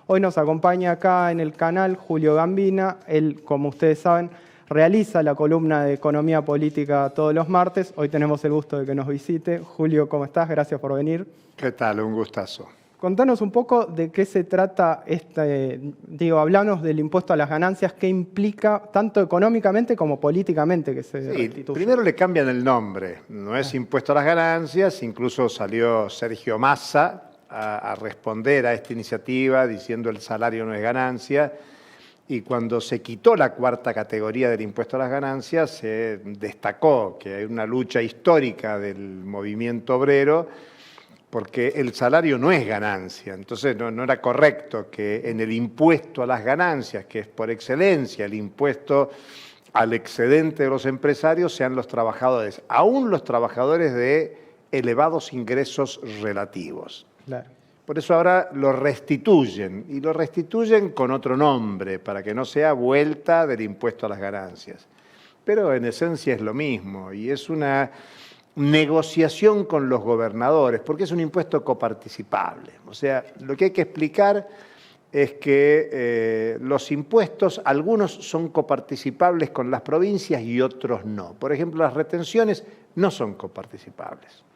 Hoy nos acompaña acá en el canal Julio Gambina. Él, como ustedes saben, realiza la columna de Economía Política todos los martes. Hoy tenemos el gusto de que nos visite. Julio, ¿cómo estás? Gracias por venir. ¿Qué tal? Un gustazo. Contanos un poco de qué se trata hablanos del impuesto a las ganancias, qué implica tanto económicamente como políticamente que se restituya. Primero le cambian el nombre, no es impuesto a las ganancias, incluso salió Sergio Massa a responder a esta iniciativa diciendo el salario no es ganancia, y cuando se quitó la cuarta categoría del impuesto a las ganancias se destacó que hay una lucha histórica del movimiento obrero porque el salario no es ganancia, entonces no era correcto que en el impuesto a las ganancias, que es por excelencia el impuesto al excedente de los empresarios, sean los trabajadores, aún los trabajadores de elevados ingresos relativos. Claro. Por eso ahora lo restituyen, y lo restituyen con otro nombre, para que no sea vuelta del impuesto a las ganancias. Pero en esencia es lo mismo, y es una negociación con los gobernadores, porque es un impuesto coparticipable. O sea, lo que hay que explicar es que los impuestos, algunos son coparticipables con las provincias y otros no. Por ejemplo, las retenciones no son coparticipables.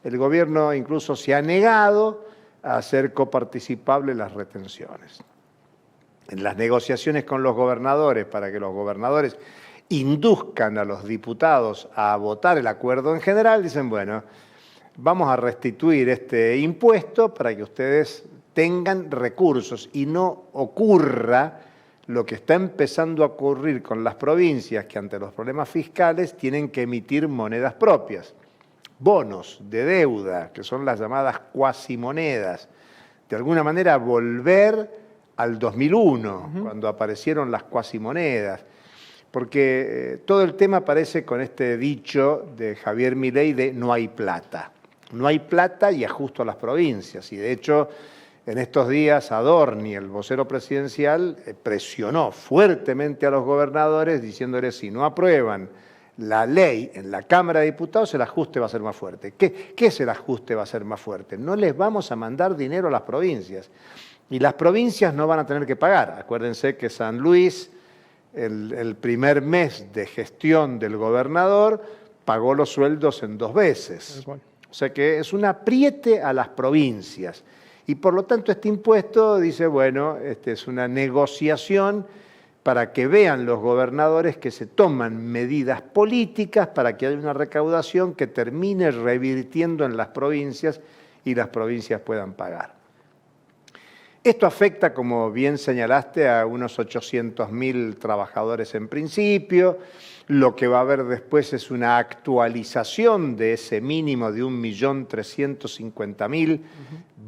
El gobierno incluso se ha negado a hacer coparticipables las retenciones. En las negociaciones con los gobernadores, para que los gobernadores induzcan a los diputados a votar el acuerdo en general, dicen, bueno, vamos a restituir este impuesto para que ustedes tengan recursos y no ocurra lo que está empezando a ocurrir con las provincias, que ante los problemas fiscales tienen que emitir monedas propias, bonos de deuda, que son las llamadas cuasimonedas, de alguna manera volver al 2001, cuando aparecieron las cuasimonedas. Porque todo el tema parece con este dicho de Javier Milei de no hay plata. No hay plata y ajusto a las provincias. Y de hecho, en estos días Adorni, el vocero presidencial, presionó fuertemente a los gobernadores diciéndoles si no aprueban la ley en la Cámara de Diputados, el ajuste va a ser más fuerte. ¿Qué es el ajuste va a ser más fuerte? No les vamos a mandar dinero a las provincias. Y las provincias no van a tener que pagar. Acuérdense que San Luis, el primer mes de gestión del gobernador, pagó los sueldos en 2 veces. O sea que es un apriete a las provincias. Y por lo tanto este impuesto dice, bueno, es una negociación para que vean los gobernadores que se toman medidas políticas para que haya una recaudación que termine revirtiendo en las provincias y las provincias puedan pagar. Esto afecta, como bien señalaste, a unos 800.000 trabajadores en principio. Lo que va a haber después es una actualización de ese mínimo de 1.350.000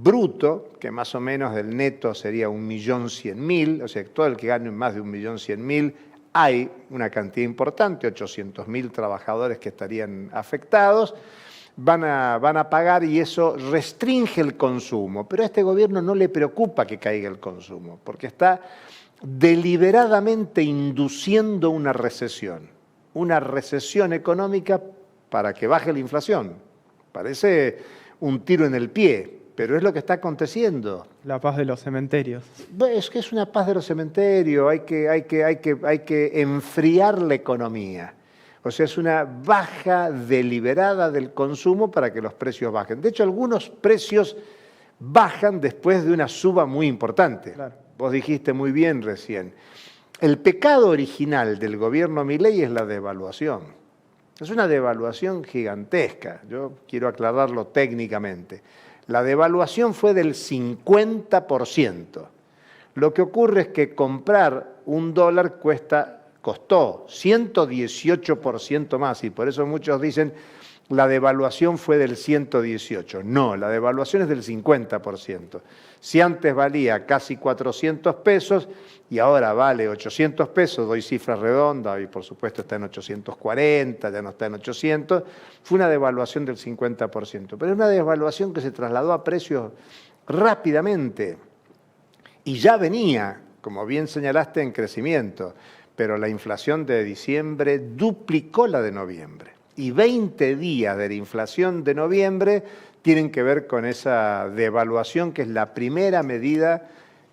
bruto, que más o menos del neto sería 1.100.000, o sea, todo el que gane más de 1.100.000, hay una cantidad importante, 800.000 trabajadores que estarían afectados. Van a pagar y eso restringe el consumo. Pero a este gobierno no le preocupa que caiga el consumo, porque está deliberadamente induciendo una recesión económica para que baje la inflación. Parece un tiro en el pie, pero es lo que está aconteciendo. La paz de los cementerios. Es que es una paz de los cementerios, hay que enfriar la economía. O sea, es una baja deliberada del consumo para que los precios bajen. De hecho, algunos precios bajan después de una suba muy importante. Claro. Vos dijiste muy bien recién. El pecado original del gobierno Milei es la devaluación. Es una devaluación gigantesca. Yo quiero aclararlo técnicamente. La devaluación fue del 50%. Lo que ocurre es que comprar $1 costó 118% más, y por eso muchos dicen la devaluación fue del 118%. No, la devaluación es del 50%. Si antes valía casi 400 pesos y ahora vale 800 pesos, doy cifras redondas y por supuesto está en 840, ya no está en 800, fue una devaluación del 50%. Pero es una devaluación que se trasladó a precios rápidamente y ya venía, como bien señalaste, en crecimiento. Pero la inflación de diciembre duplicó la de noviembre. Y 20 días de la inflación de noviembre tienen que ver con esa devaluación, que es la primera medida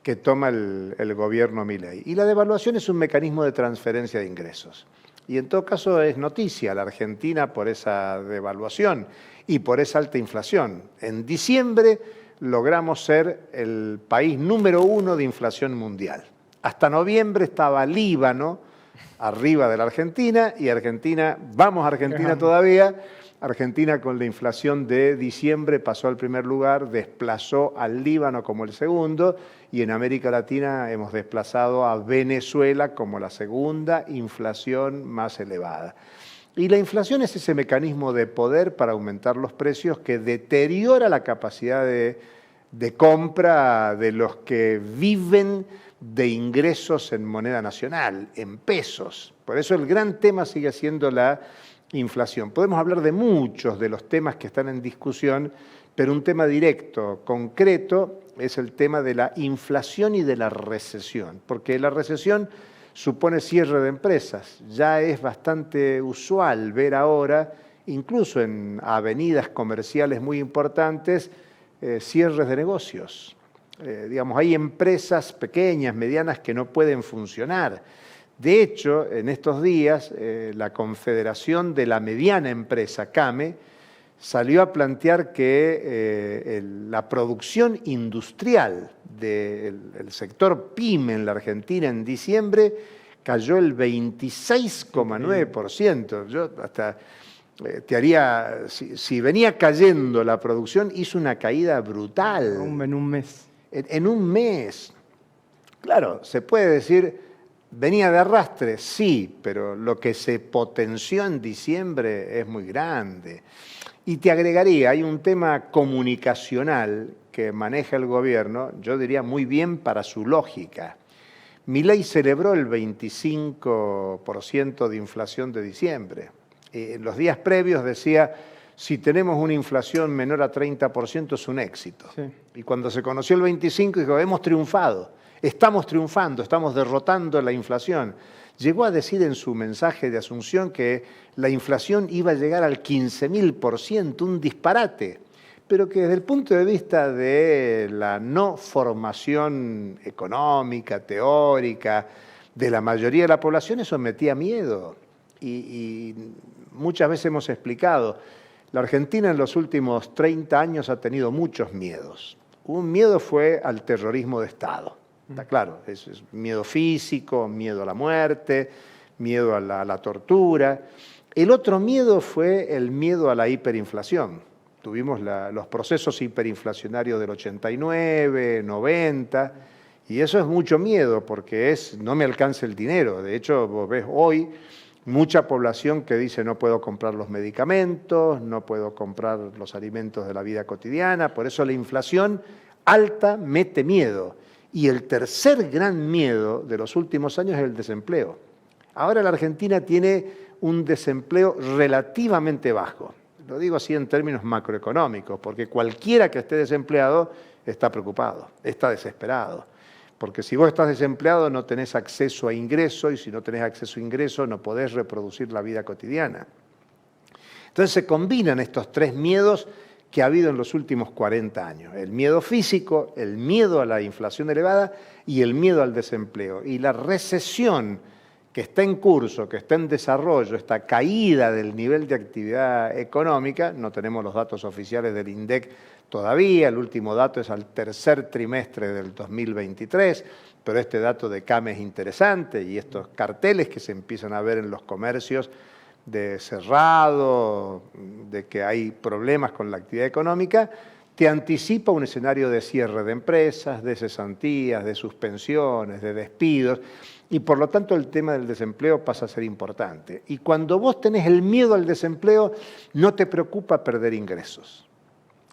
que toma el gobierno Milei. Y la devaluación es un mecanismo de transferencia de ingresos. Y en todo caso es noticia la Argentina por esa devaluación y por esa alta inflación. En diciembre logramos ser el país número 1 de inflación mundial. Hasta noviembre estaba Líbano arriba de la Argentina y Argentina, vamos a Argentina todavía. Argentina con la inflación de diciembre pasó al primer lugar, desplazó al Líbano como el segundo y en América Latina hemos desplazado a Venezuela como la segunda inflación más elevada. Y la inflación es ese mecanismo de poder para aumentar los precios que deteriora la capacidad de compra de los que viven de ingresos en moneda nacional, en pesos. Por eso el gran tema sigue siendo la inflación. Podemos hablar de muchos de los temas que están en discusión, pero un tema directo, concreto, es el tema de la inflación y de la recesión, porque la recesión supone cierre de empresas. Ya es bastante usual ver ahora, incluso en avenidas comerciales muy importantes, cierres de negocios. Digamos, hay empresas pequeñas, medianas, que no pueden funcionar. De hecho, en estos días, la Confederación de la Mediana Empresa, CAME, salió a plantear que la producción industrial del sector PYME en la Argentina en diciembre cayó el 26,9%. Yo hasta te haría, si venía cayendo la producción, hizo una caída brutal. En un mes. En un mes. Claro, se puede decir, venía de arrastre, sí, pero lo que se potenció en diciembre es muy grande. Y te agregaría, hay un tema comunicacional que maneja el gobierno, yo diría muy bien para su lógica. Milei celebró el 25% de inflación de diciembre. En los días previos decía, si tenemos una inflación menor a 30% es un éxito. Sí. Y cuando se conoció el 25% dijo, hemos triunfado, estamos triunfando, estamos derrotando la inflación. Llegó a decir en su mensaje de Asunción que la inflación iba a llegar al 15.000%, un disparate, pero que desde el punto de vista de la no formación económica, teórica, de la mayoría de la población, eso metía miedo. Y muchas veces hemos explicado, la Argentina en los últimos 30 años ha tenido muchos miedos. Un miedo fue al terrorismo de Estado. Está claro, es miedo físico, miedo a la muerte, miedo a la tortura. El otro miedo fue el miedo a la hiperinflación. Tuvimos los procesos hiperinflacionarios del 89, 90, y eso es mucho miedo porque no me alcanza el dinero. De hecho, vos ves hoy mucha población que dice no puedo comprar los medicamentos, no puedo comprar los alimentos de la vida cotidiana, por eso la inflación alta mete miedo. Y el tercer gran miedo de los últimos años es el desempleo. Ahora la Argentina tiene un desempleo relativamente bajo. Lo digo así en términos macroeconómicos, porque cualquiera que esté desempleado está preocupado, está desesperado. Porque si vos estás desempleado no tenés acceso a ingreso y si no tenés acceso a ingreso no podés reproducir la vida cotidiana. Entonces se combinan estos tres miedos que ha habido en los últimos 40 años. El miedo físico, el miedo a la inflación elevada y el miedo al desempleo. Y la recesión que está en curso, que está en desarrollo, esta caída del nivel de actividad económica, no tenemos los datos oficiales del INDEC todavía, el último dato es al tercer trimestre del 2023, pero este dato de CAME es interesante y estos carteles que se empiezan a ver en los comercios de cerrado, de que hay problemas con la actividad económica, te anticipa un escenario de cierre de empresas, de cesantías, de suspensiones, de despidos, y por lo tanto el tema del desempleo pasa a ser importante. Y cuando vos tenés el miedo al desempleo, no te preocupa perder ingresos.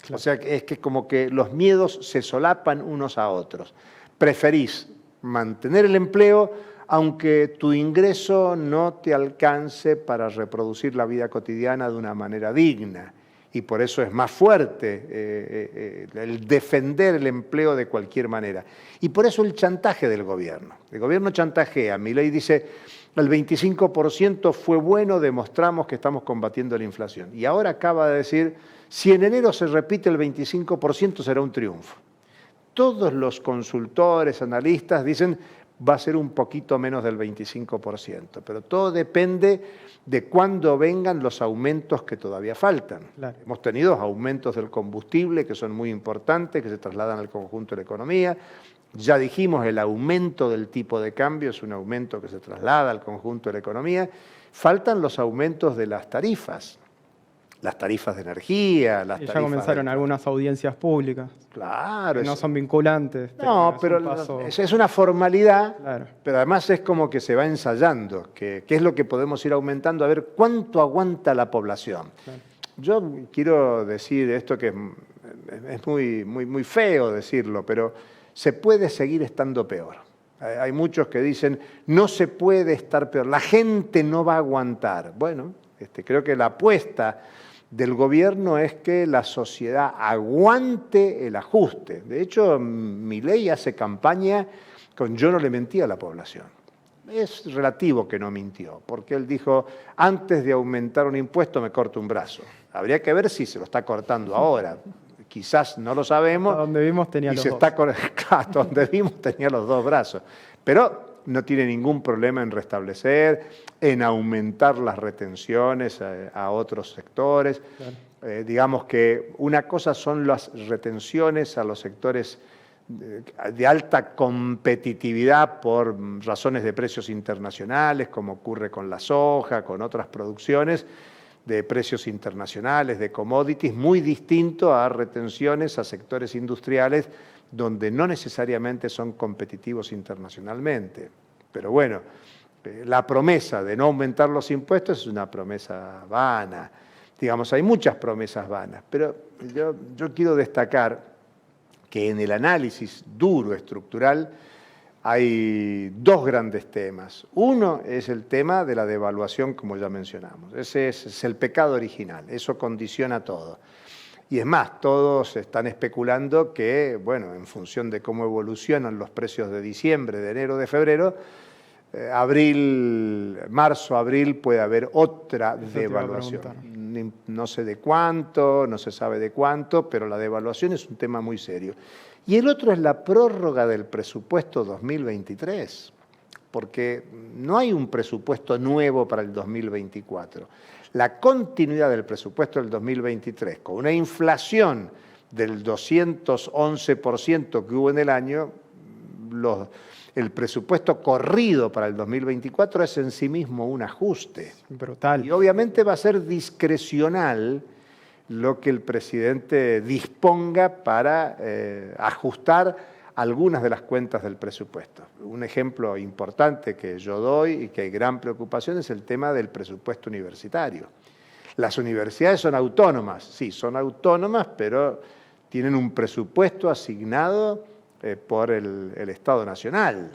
Claro. O sea, es que como que los miedos se solapan unos a otros. Preferís mantener el empleo aunque tu ingreso no te alcance para reproducir la vida cotidiana de una manera digna. Y por eso es más fuerte el defender el empleo de cualquier manera. Y por eso el chantaje del gobierno. El gobierno chantajea. Milei dice, el 25% fue bueno, demostramos que estamos combatiendo la inflación. Y ahora acaba de decir, si en enero se repite el 25% será un triunfo. todos los consultores, analistas dicen va a ser un poquito menos del 25%, pero todo depende de cuándo vengan los aumentos que todavía faltan. Claro. Hemos tenido aumentos del combustible que son muy importantes, que se trasladan al conjunto de la economía. Ya dijimos, el aumento del tipo de cambio es un aumento que se traslada al conjunto de la economía. Faltan los aumentos de las tarifas de energía, las Y ya tarifas comenzaron algunas audiencias públicas. Claro. Que no son vinculantes. No, pero es una formalidad, claro. Pero además es como que se va ensayando, que es lo que podemos ir aumentando, a ver cuánto aguanta la población. Claro. Yo quiero decir esto que es muy feo decirlo, pero se puede seguir estando peor. Hay muchos que dicen, no se puede estar peor, la gente no va a aguantar. Bueno, creo que la apuesta del gobierno es que la sociedad aguante el ajuste. De hecho, Milei hace campaña con yo no le mentí a la población. Es relativo que no mintió, porque él dijo, antes de aumentar un impuesto me corto un brazo. Habría que ver si se lo está cortando ahora. Quizás no lo sabemos. Hasta donde vimos tenía los dos. Hasta donde vimos tenía los dos brazos. Pero no tiene ningún problema en restablecer, en aumentar las retenciones a otros sectores. Claro. Digamos que una cosa son las retenciones a los sectores de alta competitividad por razones de precios internacionales, como ocurre con la soja, con otras producciones de precios internacionales, de commodities, muy distinto a retenciones a sectores industriales donde no necesariamente son competitivos internacionalmente. Pero bueno, la promesa de no aumentar los impuestos es una promesa vana. Digamos, hay muchas promesas vanas, pero yo quiero destacar que en el análisis duro, estructural, hay dos grandes temas. Uno es el tema de la devaluación, como ya mencionamos. Ese es el pecado original, eso condiciona todo. Y es más, todos están especulando que, bueno, en función de cómo evolucionan los precios de diciembre, de enero, de febrero, marzo, abril puede haber otra devaluación. No sé de cuánto, no se sabe de cuánto, pero la devaluación es un tema muy serio. Y el otro es la prórroga del presupuesto 2023, porque no hay un presupuesto nuevo para el 2024. La continuidad del presupuesto del 2023, con una inflación del 211% que hubo en el año, el presupuesto corrido para el 2024 es en sí mismo un ajuste. Brutal. Y obviamente va a ser discrecional lo que el presidente disponga para ajustar algunas de las cuentas del presupuesto. Un ejemplo importante que yo doy y que hay gran preocupación es el tema del presupuesto universitario. Las universidades son autónomas, sí, son autónomas, pero tienen un presupuesto asignado por el Estado Nacional.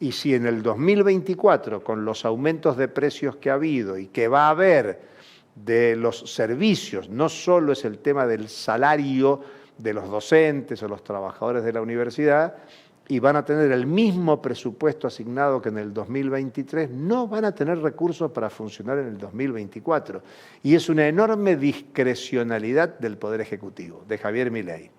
Y si en el 2024, con los aumentos de precios que ha habido y que va a haber de los servicios, no solo es el tema del salario de los docentes o los trabajadores de la universidad, y van a tener el mismo presupuesto asignado que en el 2023, no van a tener recursos para funcionar en el 2024. Y es una enorme discrecionalidad del Poder Ejecutivo, de Javier Milei.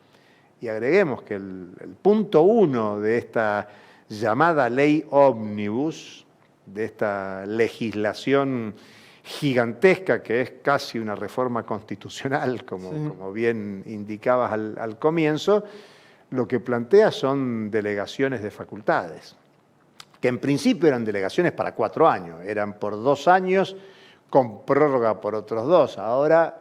Y agreguemos que el punto 1 de esta llamada ley ómnibus, de esta legislación gigantesca que es casi una reforma constitucional, como bien indicabas al comienzo, lo que plantea son delegaciones de facultades, que en principio eran delegaciones para 4 años, eran por 2 años con prórroga por otros 2. Ahora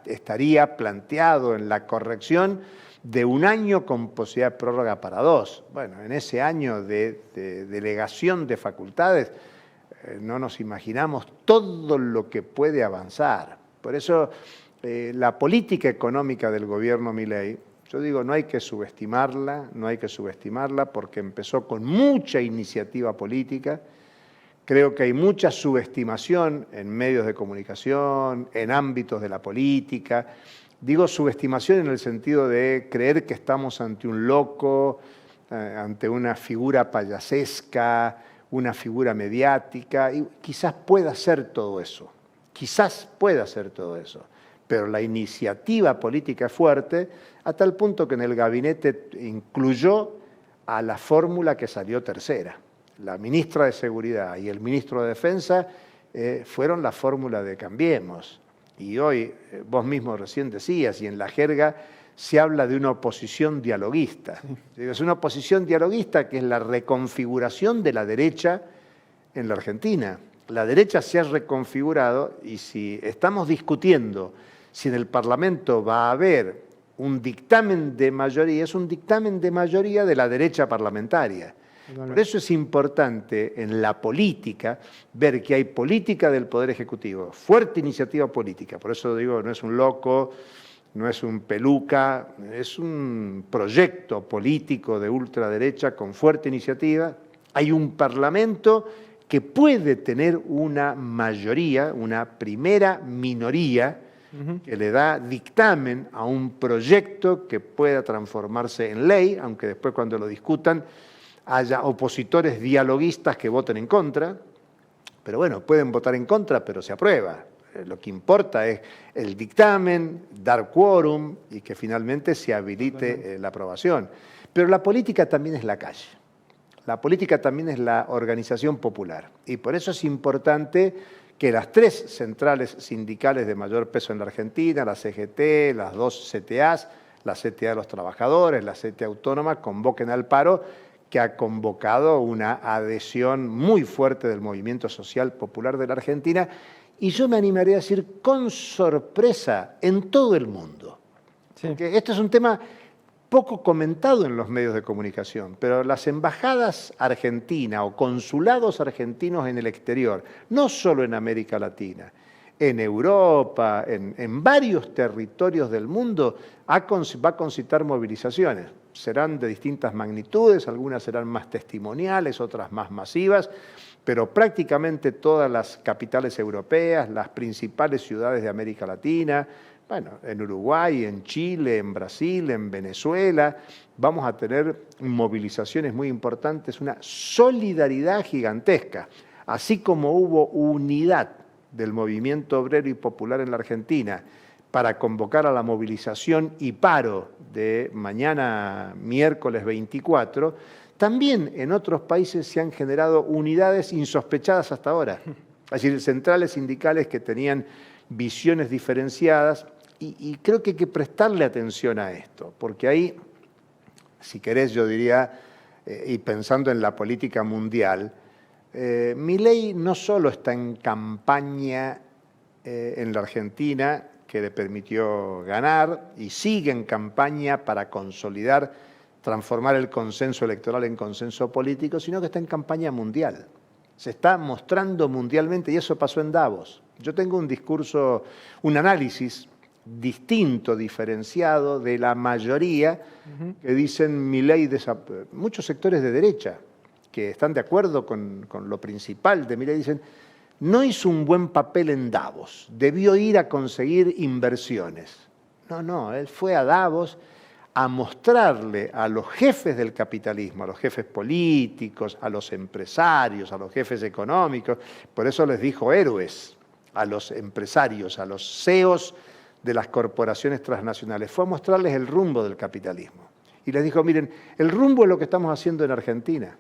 estaría planteado en la corrección de 1 año con posibilidad de prórroga para 2. Bueno, en ese año de delegación de facultades no nos imaginamos todo lo que puede avanzar. Por eso la política económica del gobierno Milei, yo digo, no hay que subestimarla, porque empezó con mucha iniciativa política. Creo que hay mucha subestimación en medios de comunicación, en ámbitos de la política. Digo subestimación en el sentido de creer que estamos ante un loco, ante una figura payasesca, una figura mediática, y quizás pueda ser todo eso, pero la iniciativa política es fuerte. a tal punto que en el gabinete incluyó a la fórmula que salió tercera. La ministra de Seguridad y el ministro de Defensa fueron la fórmula de Cambiemos. Y hoy, vos mismo recién decías, y en la jerga se habla de una oposición dialoguista. Sí. Es una oposición dialoguista que es la reconfiguración de la derecha en la Argentina. La derecha se ha reconfigurado y si estamos discutiendo si en el Parlamento va a haber un dictamen de mayoría, es un dictamen de mayoría de la derecha parlamentaria. Por eso es importante en la política ver que hay política del Poder Ejecutivo, fuerte iniciativa política. Por eso digo, no es un loco, no es un peluca, es un proyecto político de ultraderecha con fuerte iniciativa. Hay un Parlamento que puede tener una mayoría, una primera minoría, que le da dictamen a un proyecto que pueda transformarse en ley, aunque después cuando lo discutan haya opositores dialoguistas que voten en contra, pero bueno, pueden votar en contra, pero se aprueba. Lo que importa es el dictamen, dar quórum y que finalmente se habilite la aprobación. Pero la política también es la calle. La política también es la organización popular. Y por eso es importante que las tres centrales sindicales de mayor peso en la Argentina, la CGT, las dos CTAs, la CTA de los trabajadores, la CTA autónoma, convoquen al paro, que ha convocado una adhesión muy fuerte del movimiento social popular de la Argentina, y yo me animaría a decir con sorpresa en todo el mundo. Sí. Porque esto es un tema poco comentado en los medios de comunicación, pero las embajadas argentinas o consulados argentinos en el exterior, no solo en América Latina, en Europa, en varios territorios del mundo, va a concitar movilizaciones. Serán de distintas magnitudes, algunas serán más testimoniales, otras más masivas, pero prácticamente todas las capitales europeas, las principales ciudades de América Latina, bueno, en Uruguay, en Chile, en Brasil, en Venezuela, vamos a tener movilizaciones muy importantes, una solidaridad gigantesca. Así como hubo unidad del movimiento obrero y popular en la Argentina para convocar a la movilización y paro de mañana miércoles 24, también en otros países se han generado unidades insospechadas hasta ahora. Es decir, centrales sindicales que tenían visiones diferenciadas y creo que hay que prestarle atención a esto, porque ahí, si querés, yo diría, y pensando en la política mundial, Milei no solo está en campaña en la Argentina, que le permitió ganar, y sigue en campaña para consolidar, transformar el consenso electoral en consenso político, sino que está en campaña mundial. Se está mostrando mundialmente, y eso pasó en Davos. Yo tengo un discurso, un análisis distinto, diferenciado de la mayoría que dicen Milei, muchos sectores de derecha que están de acuerdo con lo principal de Milei, dicen no hizo un buen papel en Davos, debió ir a conseguir inversiones. No, él fue a Davos a mostrarle a los jefes del capitalismo, a los jefes políticos, a los empresarios, a los jefes económicos, por eso les dijo héroes a los empresarios, a los CEOs de las corporaciones transnacionales, fue a mostrarles el rumbo del capitalismo. Y les dijo, miren, el rumbo es lo que estamos haciendo en Argentina.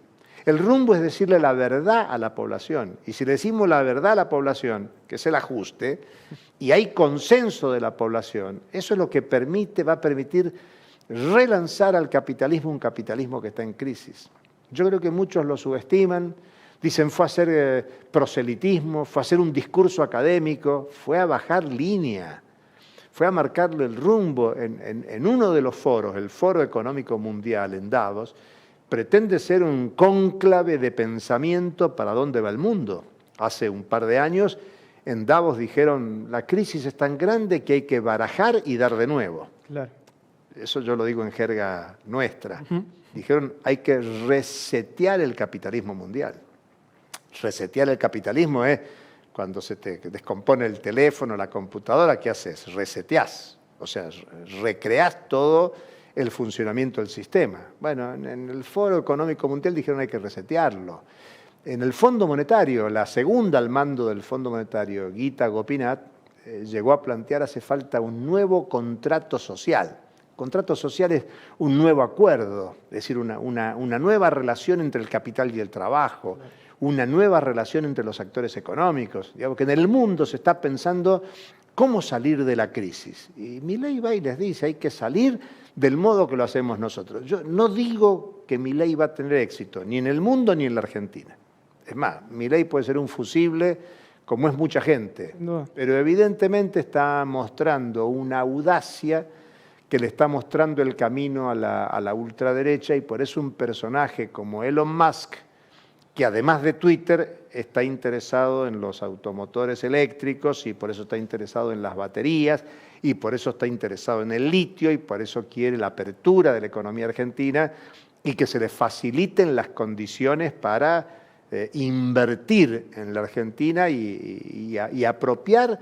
El rumbo es decirle la verdad a la población. Y si le decimos la verdad a la población, que es el ajuste, y hay consenso de la población, eso es lo que va a permitir relanzar al capitalismo, un capitalismo que está en crisis. Yo creo que muchos lo subestiman, dicen fue a hacer proselitismo, fue a hacer un discurso académico, fue a bajar línea, fue a marcarle el rumbo en uno de los foros, el Foro Económico Mundial en Davos, pretende ser un cónclave de pensamiento para dónde va el mundo. Hace un par de años en Davos dijeron la crisis es tan grande que hay que barajar y dar de nuevo. Claro. Eso yo lo digo en jerga nuestra. Dijeron hay que resetear el capitalismo mundial. Resetear el capitalismo es cuando se te descompone el teléfono, la computadora, ¿qué haces? Reseteás, o sea, recreás todo el funcionamiento del sistema. Bueno, en el Foro Económico Mundial dijeron hay que resetearlo. En el Fondo Monetario, la segunda al mando del Fondo Monetario, Gita Gopinath, llegó a plantear hace falta un nuevo contrato social. Contrato social es un nuevo acuerdo, es decir, una nueva relación entre el capital y el trabajo, una nueva relación entre los actores económicos. Digamos que en el mundo se está pensando cómo salir de la crisis. Y Milei va y les dice, hay que salir del modo que lo hacemos nosotros. Yo no digo que Milei va a tener éxito, ni en el mundo ni en la Argentina. Es más, Milei puede ser un fusible, como es mucha gente, pero evidentemente está mostrando una audacia que le está mostrando el camino a la ultraderecha, y por eso un personaje como Elon Musk, que además de Twitter está interesado en los automotores eléctricos y por eso está interesado en las baterías y por eso está interesado en el litio y por eso quiere la apertura de la economía argentina y que se le faciliten las condiciones para invertir en la Argentina y apropiar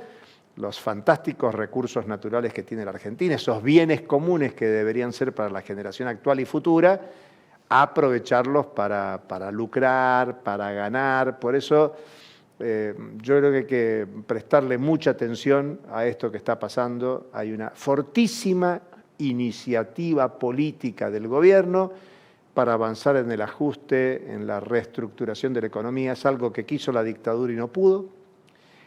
los fantásticos recursos naturales que tiene la Argentina, esos bienes comunes que deberían ser para la generación actual y futura, aprovecharlos para lucrar, para ganar. Por eso yo creo que hay que prestarle mucha atención a esto que está pasando. Hay una fortísima iniciativa política del gobierno para avanzar en el ajuste, en la reestructuración de la economía. Es algo que quiso la dictadura y no pudo.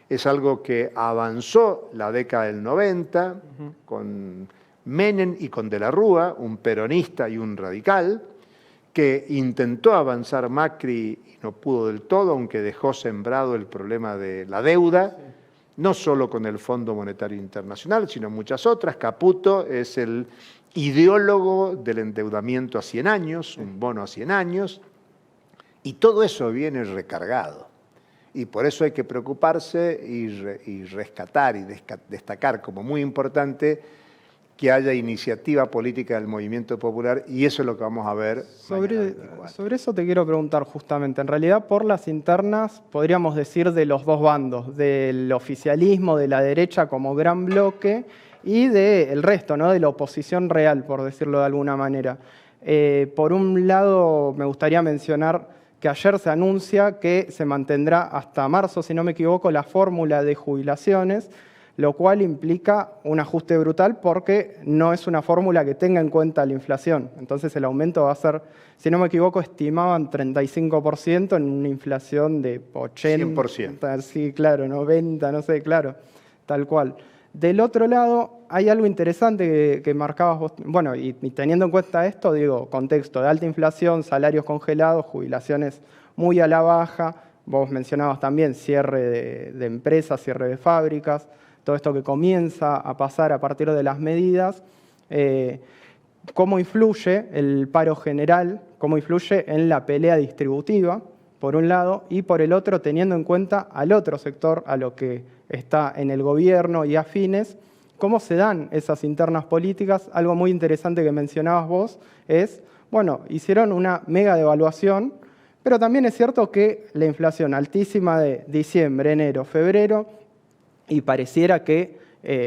Es algo que avanzó la década del 90 con Menem y con De la Rúa, un peronista y un radical, que intentó avanzar Macri y no pudo del todo, aunque dejó sembrado el problema de la deuda, no solo con el Fondo Monetario Internacional, sino muchas otras. Caputo es el ideólogo del endeudamiento a 100 años, un bono a 100 años, y todo eso viene recargado. Y por eso hay que preocuparse y rescatar y destacar como muy importante que haya iniciativa política del movimiento popular, y eso es lo que vamos a ver sobre eso te quiero preguntar justamente. En realidad, por las internas, podríamos decir de los dos bandos, del oficialismo, de la derecha como gran bloque, y del resto, ¿no? De la oposición real, por decirlo de alguna manera. Por un lado, me gustaría mencionar que ayer se anuncia que se mantendrá hasta marzo, si no me equivoco, la fórmula de jubilaciones, lo cual implica un ajuste brutal porque no es una fórmula que tenga en cuenta la inflación. Entonces el aumento va a ser, si no me equivoco, estimaban 35% en una inflación de 80%. 100%. Sí, claro, 90%, no sé, claro, tal cual. Del otro lado, hay algo interesante que marcabas vos. Bueno, y teniendo en cuenta esto, digo, contexto de alta inflación, salarios congelados, jubilaciones muy a la baja. Vos mencionabas también cierre de empresas, cierre de fábricas, todo esto que comienza a pasar a partir de las medidas. ¿Cómo influye el paro general? ¿Cómo influye en la pelea distributiva, por un lado, y por el otro, teniendo en cuenta al otro sector, a lo que está en el gobierno y afines? ¿Cómo se dan esas internas políticas? Algo muy interesante que mencionabas vos es, bueno, hicieron una mega devaluación, pero también es cierto que la inflación altísima de diciembre, enero, febrero, y pareciera que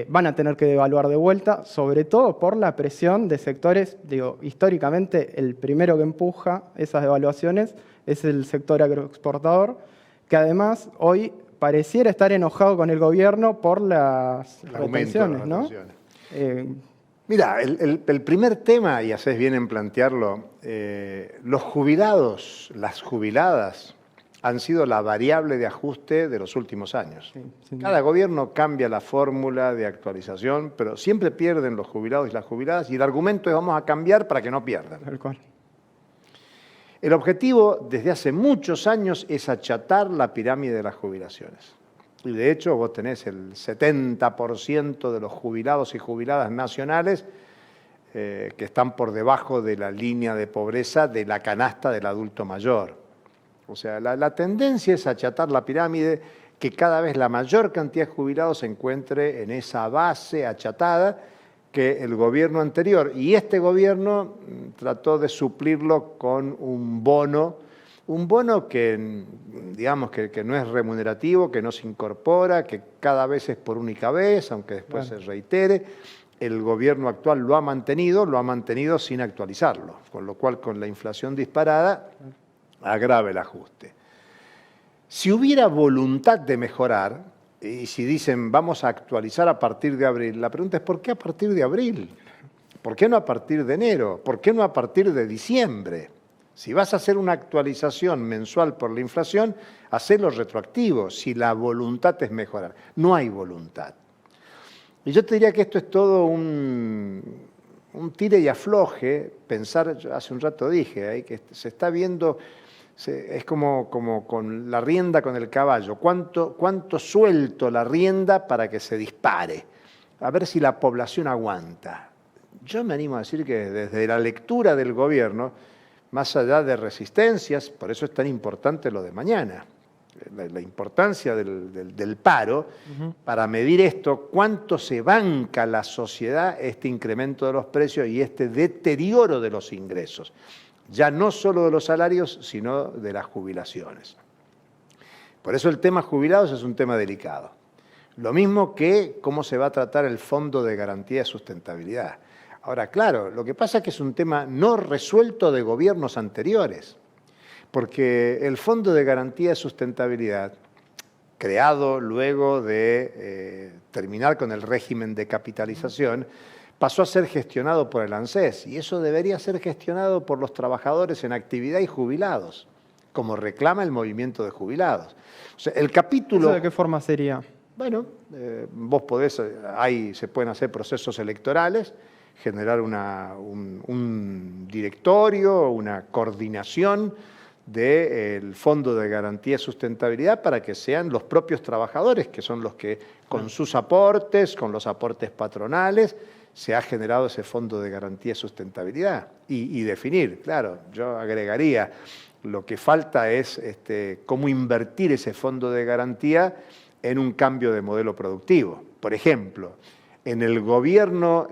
van a tener que devaluar de vuelta, sobre todo por la presión de sectores, digo, históricamente el primero que empuja esas devaluaciones es el sector agroexportador, que además hoy pareciera estar enojado con el gobierno por las retenciones, ¿no? Mira, el primer tema, y haces bien en plantearlo, los jubilados, las jubiladas, han sido la variable de ajuste de los últimos años. Sí. Cada gobierno cambia la fórmula de actualización, pero siempre pierden los jubilados y las jubiladas, y el argumento es vamos a cambiar para que no pierdan. Tal cual. El objetivo desde hace muchos años es achatar la pirámide de las jubilaciones. Y de hecho vos tenés el 70% de los jubilados y jubiladas nacionales que están por debajo de la línea de pobreza de la canasta del adulto mayor. O sea, la tendencia es achatar la pirámide, que cada vez la mayor cantidad de jubilados se encuentre en esa base achatada que el gobierno anterior y este gobierno trató de suplirlo con un bono que, digamos, que no es remunerativo, que no se incorpora, que cada vez es por única vez, aunque después se reitere. El gobierno actual lo ha mantenido sin actualizarlo, con lo cual con la inflación disparada agrava el ajuste. Si hubiera voluntad de mejorar, y si dicen vamos a actualizar a partir de abril, la pregunta es ¿por qué a partir de abril? ¿Por qué no a partir de enero? ¿Por qué no a partir de diciembre? Si vas a hacer una actualización mensual por la inflación, hacelo retroactivo, si la voluntad es mejorar. No hay voluntad. Y yo te diría que esto es todo un tire y afloje, pensar, yo hace un rato dije, que se está viendo, es como con la rienda con el caballo, cuánto suelto la rienda para que se dispare, a ver si la población aguanta. Yo me animo a decir que desde la lectura del gobierno, más allá de resistencias, por eso es tan importante lo de mañana, la importancia del paro, para medir esto, cuánto se banca la sociedad este incremento de los precios y este deterioro de los ingresos, ya no solo de los salarios, sino de las jubilaciones. Por eso el tema jubilados es un tema delicado. Lo mismo que cómo se va a tratar el Fondo de Garantía de Sustentabilidad. Ahora, claro, lo que pasa es que es un tema no resuelto de gobiernos anteriores, porque el Fondo de Garantía de Sustentabilidad, creado luego de terminar con el régimen de capitalización, pasó a ser gestionado por el ANSES, y eso debería ser gestionado por los trabajadores en actividad y jubilados, como reclama el movimiento de jubilados. O sea, el capítulo... ¿Eso de qué forma sería? Bueno, vos podés, se pueden hacer procesos electorales, generar un directorio, una coordinación del Fondo de Garantía y Sustentabilidad para que sean los propios trabajadores, que son los que con sus aportes, con los aportes patronales, se ha generado ese Fondo de Garantía y Sustentabilidad. Y definir, claro, yo agregaría, lo que falta es cómo invertir ese Fondo de Garantía en un cambio de modelo productivo. Por ejemplo, en el gobierno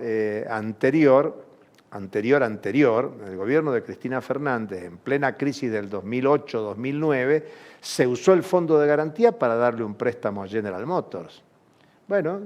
anterior, el gobierno de Cristina Fernández, en plena crisis del 2008-2009, se usó el Fondo de Garantía para darle un préstamo a General Motors. Bueno,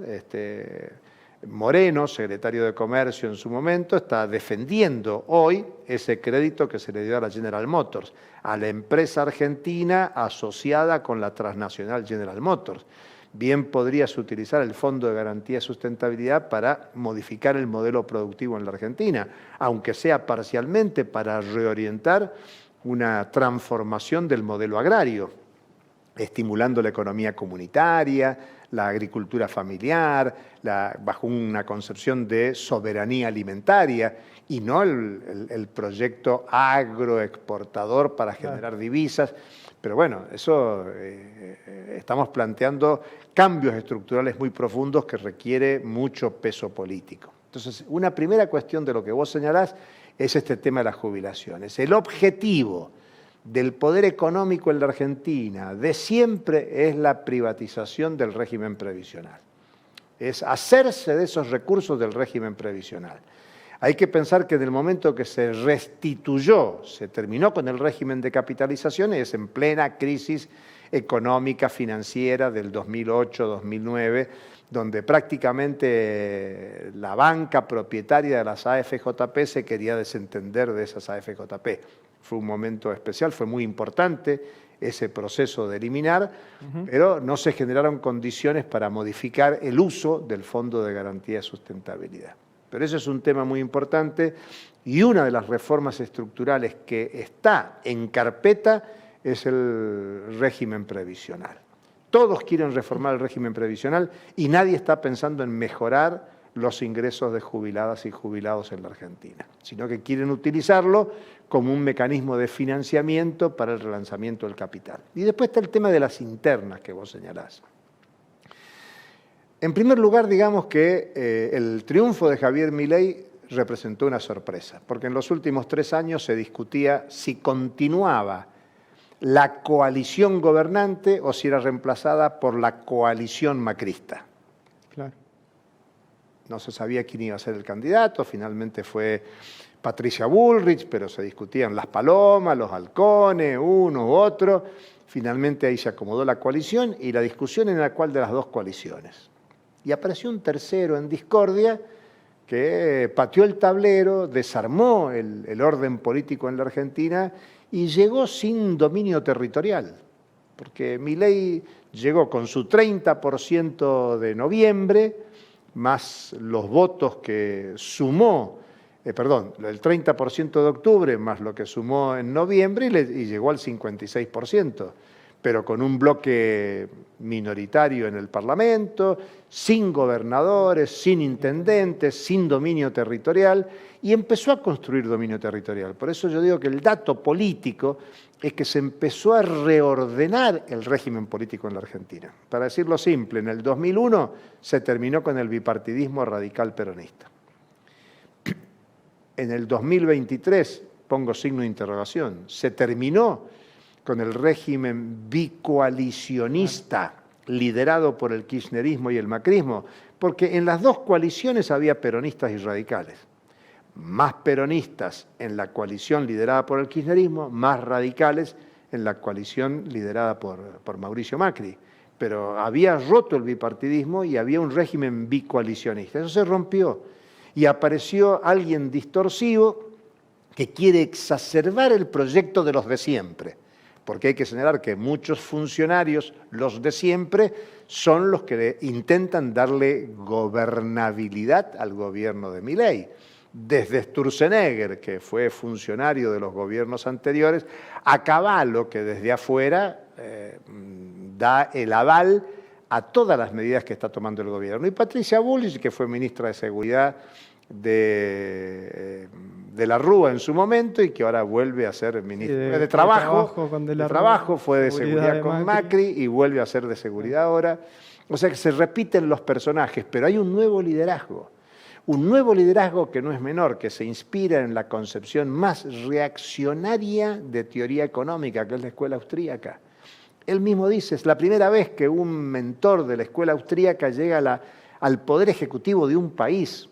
Moreno, secretario de Comercio en su momento, está defendiendo hoy ese crédito que se le dio a la General Motors, a la empresa argentina asociada con la transnacional General Motors. Bien podrías utilizar el Fondo de Garantía y Sustentabilidad para modificar el modelo productivo en la Argentina, aunque sea parcialmente para reorientar una transformación del modelo agrario, estimulando la economía comunitaria, la agricultura familiar, bajo una concepción de soberanía alimentaria y no el proyecto agroexportador para generar divisas. Pero bueno, eso estamos planteando cambios estructurales muy profundos que requiere mucho peso político. Entonces, una primera cuestión de lo que vos señalás es este tema de las jubilaciones. El objetivo del poder económico en la Argentina de siempre es la privatización del régimen previsional. Es hacerse de esos recursos del régimen previsional. Hay que pensar que en el momento que se restituyó, se terminó con el régimen de capitalización, es en plena crisis económica, financiera del 2008-2009, donde prácticamente la banca propietaria de las AFJP se quería desentender de esas AFJP. Fue un momento especial, fue muy importante ese proceso de eliminar, pero no se generaron condiciones para modificar el uso del Fondo de Garantía de Sustentabilidad. Pero ese es un tema muy importante y una de las reformas estructurales que está en carpeta es el régimen previsional. Todos quieren reformar el régimen previsional y nadie está pensando en mejorar los ingresos de jubiladas y jubilados en la Argentina, sino que quieren utilizarlo como un mecanismo de financiamiento para el relanzamiento del capital. Y después está el tema de las internas que vos señalás. En primer lugar, digamos que el triunfo de Javier Milei representó una sorpresa, porque en los últimos 3 años se discutía si continuaba la coalición gobernante o si era reemplazada por la coalición macrista. Claro. No se sabía quién iba a ser el candidato, finalmente fue Patricia Bullrich, pero se discutían las palomas, los halcones, uno u otro. Finalmente ahí se acomodó la coalición y la discusión era cuál de las dos coaliciones. Y apareció un tercero en discordia que pateó el tablero, desarmó el orden político en la Argentina y llegó sin dominio territorial, porque Milei llegó con su 30% de noviembre, más los votos que sumó perdón, el 30% de octubre más lo que sumó en noviembre y llegó al 56%, pero con un bloque minoritario en el Parlamento, sin gobernadores, sin intendentes, sin dominio territorial, y empezó a construir dominio territorial. Por eso yo digo que el dato político es que se empezó a reordenar el régimen político en la Argentina. Para decirlo simple, en el 2001 se terminó con el bipartidismo radical peronista. En el 2023, pongo signo de interrogación, se terminó con el régimen bicoalicionista liderado por el kirchnerismo y el macrismo, porque en las dos coaliciones había peronistas y radicales. Más peronistas en la coalición liderada por el kirchnerismo, más radicales en la coalición liderada por Mauricio Macri. Pero había roto el bipartidismo y había un régimen bicoalicionista. Eso se rompió y apareció alguien distorsivo que quiere exacerbar el proyecto de los de siempre. Porque hay que señalar que muchos funcionarios, los de siempre, son los que intentan darle gobernabilidad al gobierno de Milei. Desde Sturzenegger, que fue funcionario de los gobiernos anteriores, a Cavallo, que desde afuera da el aval a todas las medidas que está tomando el gobierno. Y Patricia Bullrich, que fue ministra de Seguridad de la Rúa en su momento y que ahora vuelve a ser ministra de Trabajo, fue de Seguridad con Macri y vuelve a ser de Seguridad ahora. O sea que se repiten los personajes, pero hay un nuevo liderazgo. Un nuevo liderazgo que no es menor, que se inspira en la concepción más reaccionaria de teoría económica, que es la escuela austríaca. Él mismo dice, es la primera vez que un mentor de la escuela austríaca llega al poder ejecutivo de un país.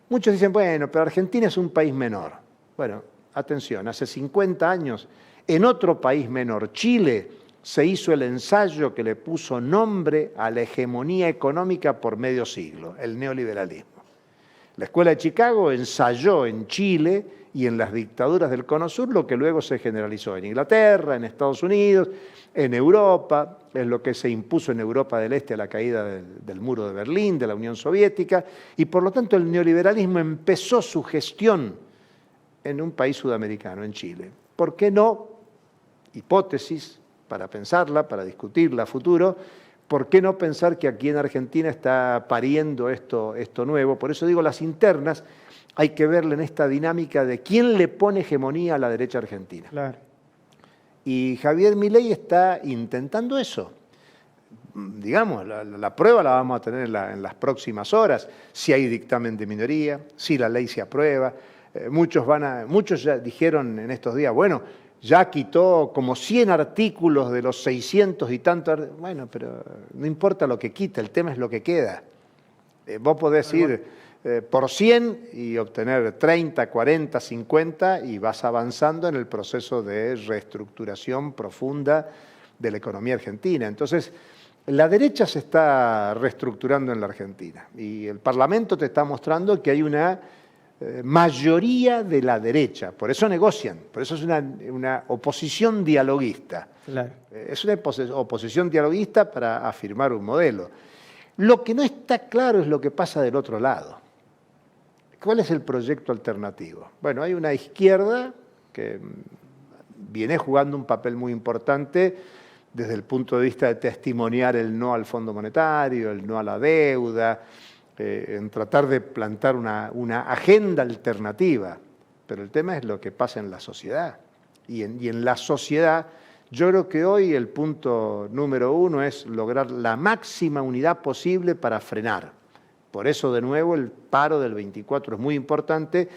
Muchos dicen, bueno, pero Argentina es un país menor. Bueno, atención, hace 50 años, en otro país menor, Chile, se hizo el ensayo que le puso nombre a la hegemonía económica por medio siglo, el neoliberalismo. La Escuela de Chicago ensayó en Chile y en las dictaduras del Cono Sur lo que luego se generalizó en Inglaterra, en Estados Unidos, en Europa, es lo que se impuso en Europa del Este a la caída del muro de Berlín, de la Unión Soviética, y por lo tanto el neoliberalismo empezó su gestión en un país sudamericano, en Chile. ¿Por qué no? Hipótesis para pensarla, para discutirla a futuro. ¿Por qué no pensar que aquí en Argentina está pariendo esto nuevo? Por eso digo, las internas hay que verle en esta dinámica de quién le pone hegemonía a la derecha argentina. Claro. Y Javier Milei está intentando eso. Digamos, la prueba la vamos a tener en las próximas horas, si hay dictamen de minoría, si la ley se aprueba. Muchos ya dijeron en estos días, bueno, ya quitó como 100 artículos de los 600 y tantos. Bueno, pero no importa lo que quita, el tema es lo que queda. Vos podés ir por 100 y obtener 30, 40, 50 y vas avanzando en el proceso de reestructuración profunda de la economía argentina. Entonces, la derecha se está reestructurando en la Argentina y el Parlamento te está mostrando que hay una mayoría de la derecha, por eso negocian, por eso es una oposición dialoguista. Claro. Es una oposición dialoguista para afirmar un modelo. Lo que no está claro es lo que pasa del otro lado. ¿Cuál es el proyecto alternativo? Bueno, hay una izquierda que viene jugando un papel muy importante desde el punto de vista de testimoniar el no al Fondo Monetario, el no a la deuda, en tratar de plantar una agenda alternativa. Pero el tema es lo que pasa en la sociedad. Y en la sociedad, yo creo que hoy el punto número 1 es lograr la máxima unidad posible para frenar. Por eso, de nuevo, el paro del 24 es muy importante,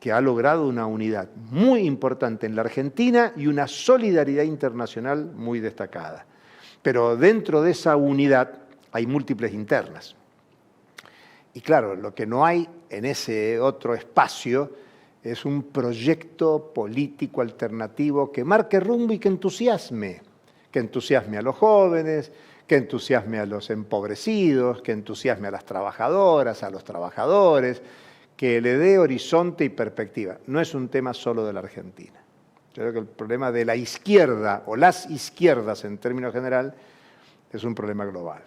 que ha logrado una unidad muy importante en la Argentina y una solidaridad internacional muy destacada. Pero dentro de esa unidad hay múltiples internas. Y claro, lo que no hay en ese otro espacio es un proyecto político alternativo que marque rumbo y que entusiasme a los jóvenes, que entusiasme a los empobrecidos, que entusiasme a las trabajadoras, a los trabajadores, que le dé horizonte y perspectiva. No es un tema solo de la Argentina. Yo creo que el problema de la izquierda o las izquierdas en términos general es un problema global.